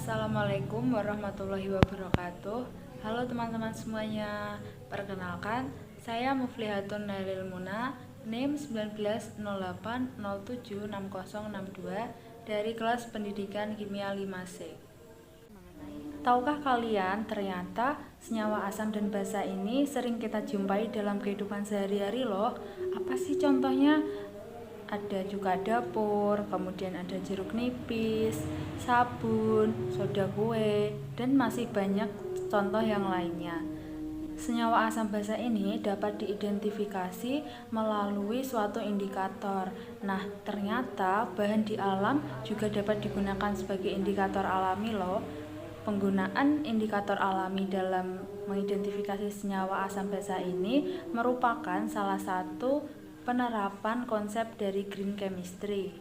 Assalamualaikum warahmatullahi wabarakatuh. Halo teman-teman semuanya. Perkenalkan, saya Muflihatun Nailil Muna, NIM 1908076062 dari kelas Pendidikan Kimia 5C. Tahukah kalian, ternyata senyawa asam dan basa ini sering kita jumpai dalam kehidupan sehari-hari loh. Apa sih contohnya? Ada juga dapur, kemudian ada jeruk nipis, sabun, soda kue, dan masih banyak contoh yang lainnya. Senyawa asam basa ini dapat diidentifikasi melalui suatu indikator. Nah, ternyata bahan di alam juga dapat digunakan sebagai indikator alami loh. Penggunaan indikator alami dalam mengidentifikasi senyawa asam basa ini merupakan salah satu penerapan konsep dari green chemistry.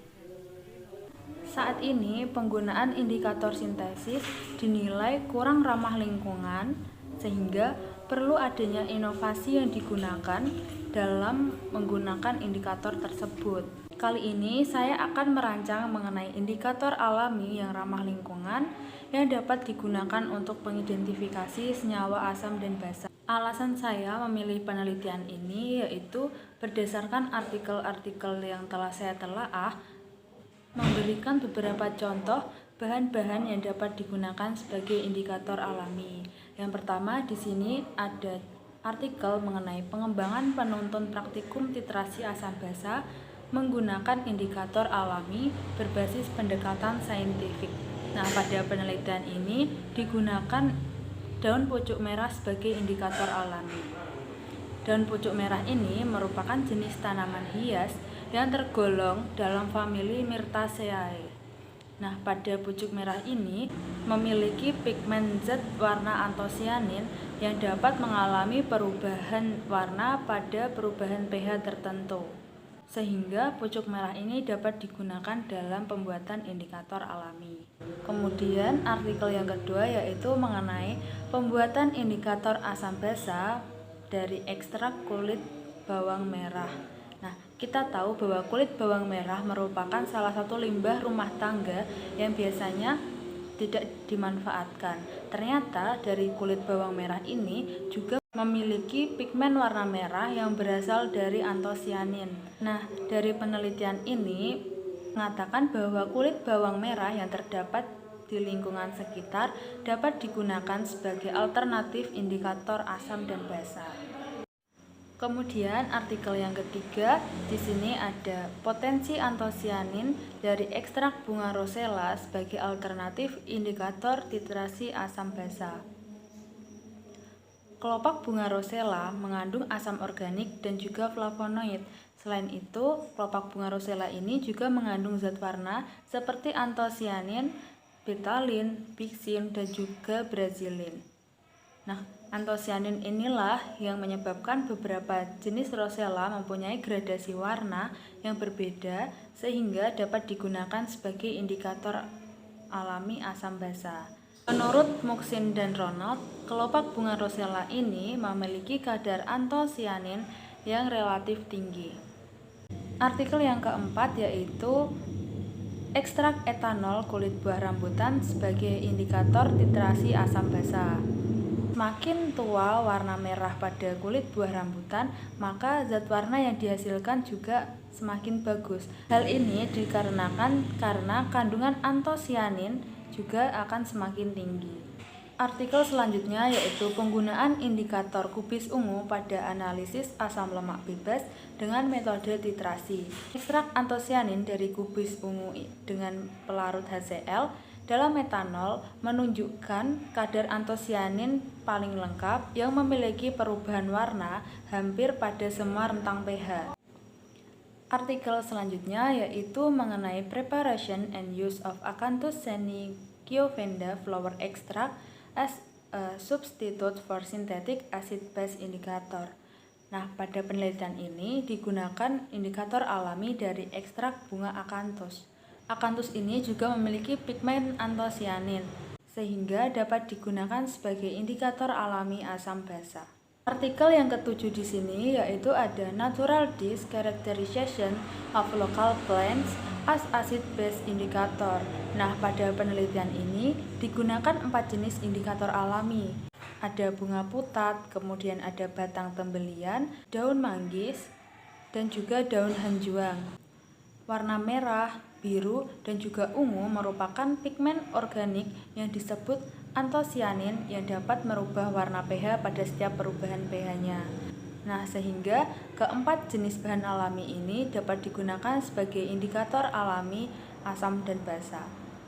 Saat ini penggunaan indikator sintesis dinilai kurang ramah lingkungan, sehingga perlu adanya inovasi yang digunakan dalam menggunakan indikator tersebut. Kali ini saya akan merancang mengenai indikator alami yang ramah lingkungan yang dapat digunakan untuk mengidentifikasi senyawa asam dan basa. Alasan saya memilih penelitian ini yaitu berdasarkan artikel-artikel yang telah saya telaah, memberikan beberapa contoh bahan-bahan yang dapat digunakan sebagai indikator alami. Yang pertama di sini ada artikel mengenai pengembangan penuntun praktikum titrasi asam basa menggunakan indikator alami berbasis pendekatan saintifik. Nah, pada penelitian ini digunakan daun pucuk merah sebagai indikator alami. Daun pucuk merah ini merupakan jenis tanaman hias yang tergolong dalam famili Myrtaceae. Nah, pada pucuk merah ini memiliki pigmen zat warna antosianin yang dapat mengalami perubahan warna pada perubahan pH tertentu, sehingga pucuk merah ini dapat digunakan dalam pembuatan indikator alami. Kemudian artikel yang kedua yaitu mengenai pembuatan indikator asam basa dari ekstrak kulit bawang merah. Nah, kita tahu bahwa kulit bawang merah merupakan salah satu limbah rumah tangga yang biasanya tidak dimanfaatkan. Ternyata dari kulit bawang merah ini juga memiliki pigmen warna merah yang berasal dari antosianin. Nah, dari penelitian ini mengatakan bahwa kulit bawang merah yang terdapat di lingkungan sekitar dapat digunakan sebagai alternatif indikator asam dan basa. Kemudian artikel yang ketiga, di sini ada potensi antosianin dari ekstrak bunga rosella sebagai alternatif indikator titrasi asam basa. Kelopak bunga rosella mengandung asam organik dan juga flavonoid. Selain itu, kelopak bunga rosella ini juga mengandung zat warna seperti antosianin, betalin, bixin, dan juga brazilin. Nah, antosianin inilah yang menyebabkan beberapa jenis rosella mempunyai gradasi warna yang berbeda sehingga dapat digunakan sebagai indikator alami asam basa. Menurut Muxin dan Ronald, kelopak bunga rosella ini memiliki kadar antosianin yang relatif tinggi. Artikel yang keempat yaitu ekstrak etanol kulit buah rambutan sebagai indikator titrasi asam basa. Semakin tua warna merah pada kulit buah rambutan, maka zat warna yang dihasilkan juga semakin bagus. Hal ini dikarenakan karena kandungan antosianin juga akan semakin tinggi. Artikel selanjutnya yaitu penggunaan indikator kubis ungu pada analisis asam lemak bebas dengan metode titrasi. Ekstrak antosianin dari kubis ungu dengan pelarut HCl dalam metanol menunjukkan kadar antosianin paling lengkap yang memiliki perubahan warna hampir pada semua rentang pH. Artikel selanjutnya yaitu mengenai preparation and use of Acanthus senikiovenda flower extract as a substitute for synthetic acid-base indicator. Nah, pada penelitian ini digunakan indikator alami dari ekstrak bunga akanthus. Akanthus ini juga memiliki pigmen antosianin, sehingga dapat digunakan sebagai indikator alami asam basa. Artikel yang ketujuh di sini yaitu ada Natural Disk Characterization of Local Plants acid base indikator. Nah, pada penelitian ini digunakan 4 jenis indikator alami. Ada bunga putat, kemudian ada batang tembelian, daun manggis, dan juga daun hanjuang. Warna merah, biru, dan juga ungu merupakan pigmen organik yang disebut antosianin yang dapat merubah warna pH pada setiap perubahan pH-nya. Nah, sehingga keempat jenis bahan alami ini dapat digunakan sebagai indikator alami asam dan basa.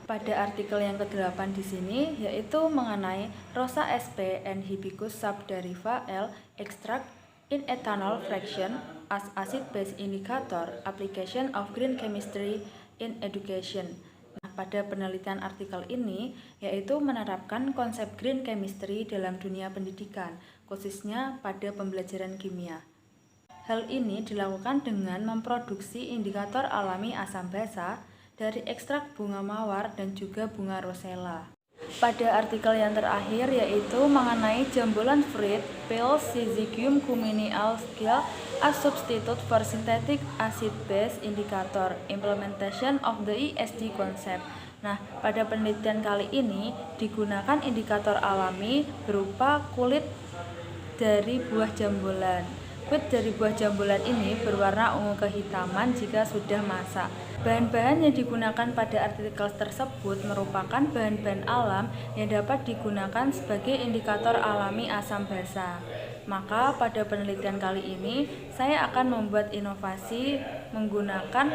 Pada artikel yang ke-8 di sini yaitu mengenai Rosa sp and Hibiscus subderiva L extract in ethanol fraction as acid-base indicator, application of green chemistry in education. Nah, pada penelitian artikel ini yaitu menerapkan konsep green chemistry dalam dunia pendidikan, khususnya pada pembelajaran kimia. Hal ini dilakukan dengan memproduksi indikator alami asam basa dari ekstrak bunga mawar dan juga bunga rosella. Pada artikel yang terakhir yaitu mengenai jambulan fruit pills Syzygium cumini algia as substitute for synthetic acid base indicator, implementation of the ESD concept. Nah, pada penelitian kali ini digunakan indikator alami berupa kulit dari buah jambulan. Kulit dari buah jambulan ini berwarna ungu kehitaman jika sudah masak. Bahan-bahan yang digunakan pada artikel tersebut merupakan bahan-bahan alam yang dapat digunakan sebagai indikator alami asam basa. Maka pada penelitian kali ini saya akan membuat inovasi menggunakan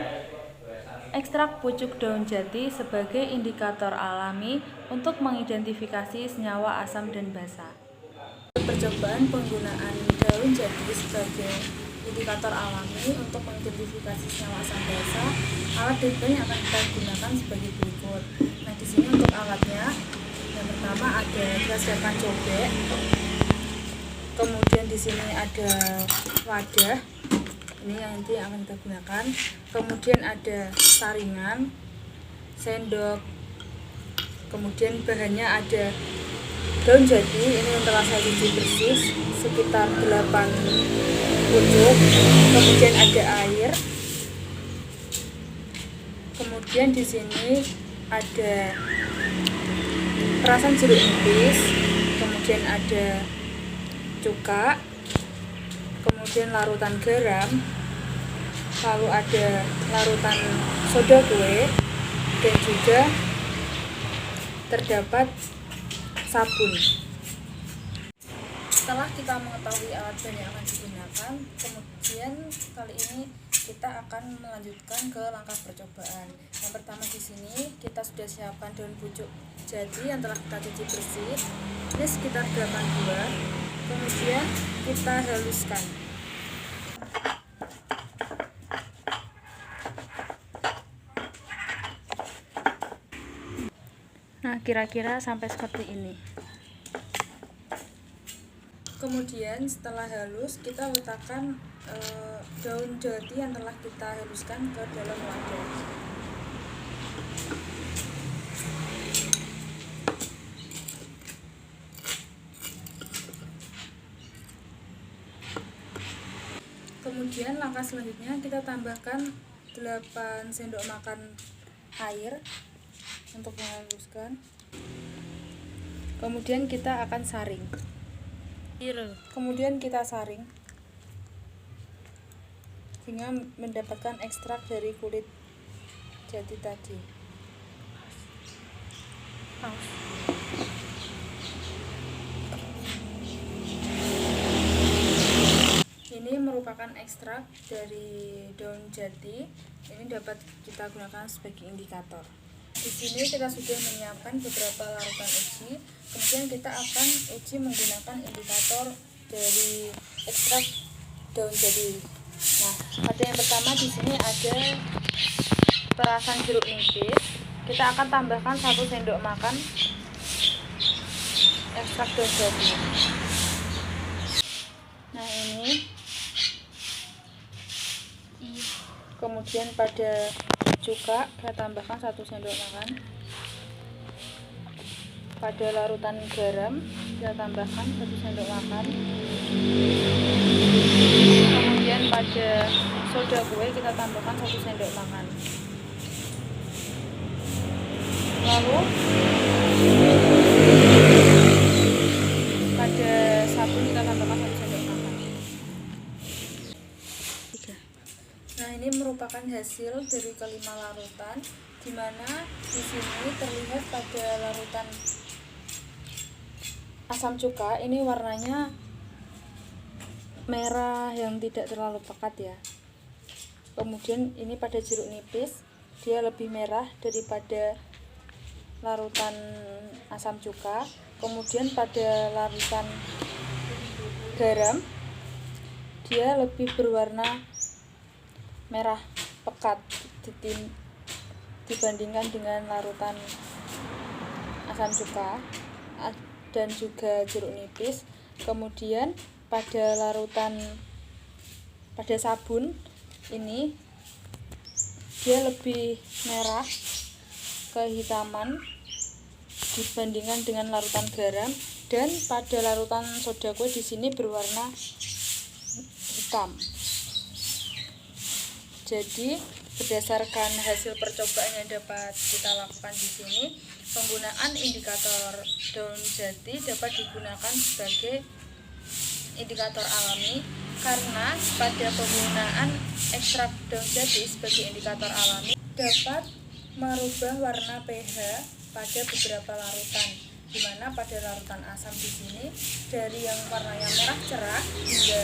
ekstrak pucuk daun jati sebagai indikator alami untuk mengidentifikasi senyawa asam dan basa. Percobaan penggunaan daun jati sebagai indikator alami untuk mengidentifikasi senyawa asam basa, alat dan bahan yang akan kita gunakan sebagai berikut. Nah, di sini untuk alatnya, yang pertama ada kita siapkan cobek, kemudian di sini ada wadah, ini yang nanti akan kita gunakan, kemudian ada saringan, sendok, kemudian bahannya ada daun jati, ini yang telah saya cuci bersih sekitar 8 pucuk, kemudian ada air, kemudian di sini ada perasan jeruk nipis, kemudian ada cuka, kemudian larutan garam, lalu ada larutan soda kue, dan juga terdapat sabun. Setelah kita mengetahui alat bahan yang akan digunakan, kemudian kali ini kita akan melanjutkan ke langkah percobaan. Yang pertama di sini kita sudah siapkan daun pucuk jati yang telah kita cuci bersih. Ini sekitar 8 buah. Kemudian kita haluskan. Nah, kira-kira sampai seperti ini. Kemudian setelah halus kita letakkan daun jati yang telah kita haluskan ke dalam wadah. Kemudian langkah selanjutnya kita tambahkan 8 sendok makan air untuk menghaluskan. Kemudian kita akan saring. Kemudian kita saring sehingga mendapatkan ekstrak dari kulit jati tadi. Ini merupakan ekstrak dari daun jati. Ini dapat kita gunakan sebagai indikator. Di sini kita sudah menyiapkan beberapa larutan uji. Kemudian kita akan uji menggunakan indikator dari ekstrak daun jati. Nah, pada yang pertama di sini ada perasan jeruk nipis. Kita akan tambahkan 1 sendok makan ekstrak daun jati. Nah, ini. Kemudian pada cuka kita tambahkan 1 sendok makan. Pada larutan garam kita tambahkan 1 sendok makan. Kemudian pada soda kue kita tambahkan 1 sendok makan. Lalu pada sabun kita tambahkan 1 sendok makan. Nah, ini merupakan hasil dari kelima larutan, di mana di sini terlihat pada larutan asam cuka ini warnanya merah yang tidak terlalu pekat ya. Kemudian ini pada jeruk nipis dia lebih merah daripada larutan asam cuka. Kemudian pada larutan garam dia lebih berwarna merah pekat dibandingkan dengan larutan asam cuka dan juga jeruk nipis. Kemudian pada sabun ini dia lebih merah kehitaman dibandingkan dengan larutan garam, dan pada larutan soda kue di sini berwarna hitam. Jadi berdasarkan hasil percobaan yang dapat kita lakukan di sini, penggunaan indikator daun jati dapat digunakan sebagai indikator alami, karena pada penggunaan ekstrak daun jati sebagai indikator alami dapat merubah warna pH pada beberapa larutan, di mana pada larutan asam di sini dari yang warnanya merah cerah hingga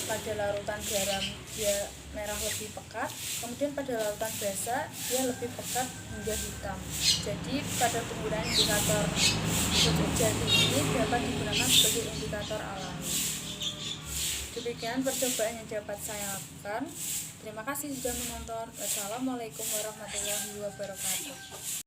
pada larutan garam dia merah lebih pekat, kemudian pada larutan basa dia lebih pekat hingga hitam. Jadi pada penggunaan indikator daun jati ini dapat digunakan sebagai indikator alami. Demikian percobaan yang dapat saya lakukan. Terima kasih sudah menonton. Wassalamualaikum warahmatullahi wabarakatuh.